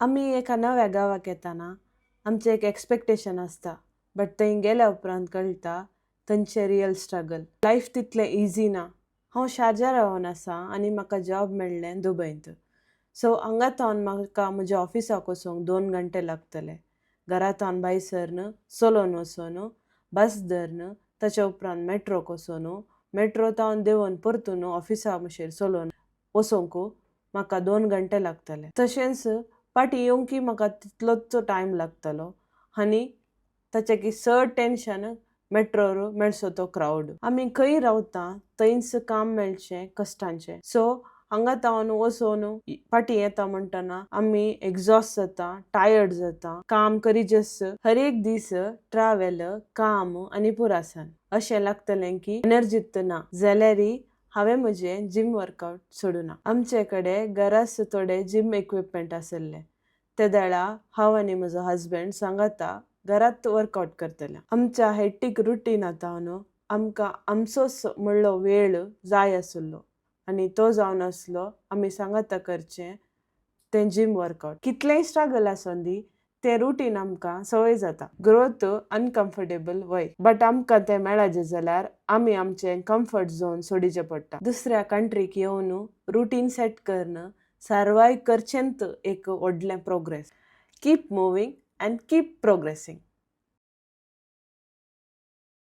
आम्ही एका नव्या गावाक येताना आमचे एक एक्सपेक्टेशन असता, बट थंय गेल्या उपरांत कळटा थंयचे रियल स्ट्रगल. लायफ तितलें इझी ना. हांव शारजा रावून आसा आनी म्हाका जॉब मेळ्ळें दुबयंत. सो हांगाथावन म्हाका म्हज्या ऑफिसाक वचूंक 2 घंटे लागतले. घराथावन भायर सरन चलोन वचून बस धरन, ताचे उपरांत मेट्रोक वचून मेट्रोथावन देंवन परतून ऑफिसा मुशेर चलोन वचोंक म्हाका 2 घंटे लागतले. तशेंच फाटीं येवंकय म्हाका तितलोच टायम लागतलो आनी ताचें की चड टेन्शन मेट्रोर मेळचो तो क्रावड. आमी खंय रावता थंयच काम मेळचें कश्टांचें. सो हांगाथावन वचून फाटीं येता म्हणटना आमी एक्झॉस्ट जाता, टायर्ड जाता. काम करीजस हर एक दीस ट्रॅव्हल, काम आनी पुरासावन अशें लागतलें की एनर्जीत ना. जाल्यारय हांवें म्हजें जीम वर्कआवट सोडूना. आमचे कडेन घराच थोडे जीम इक्विपमेंट आसले. ते देळा हांव आनी म्हजो हजबंड सांगाता घरात वर्कआवट करतले. आमच्या हेक्टीक रुटीनांतल्यान आमकां आमचोच म्हणलो वेळ जाय आसलो आनी तो जावन आसलो आमी सांगाता करचें तें जीम वर्कआवट. कितलेंय स्ट्रगल आसून दी तें रुटीन आमकां संवय जाता. ग्रोथ अनकम्फर्टेबल वय, बट आमकां तें मेळाजें जाल्यार आमी आमचें कम्फर्ट झोन सोडिचें पडटा. दुसऱ्या कंट्रीक येवन रुटीन सेट करन सर्वायव करचेंत एक व्हडलें progress. Keep moving and keep प्रोग्रेसींग.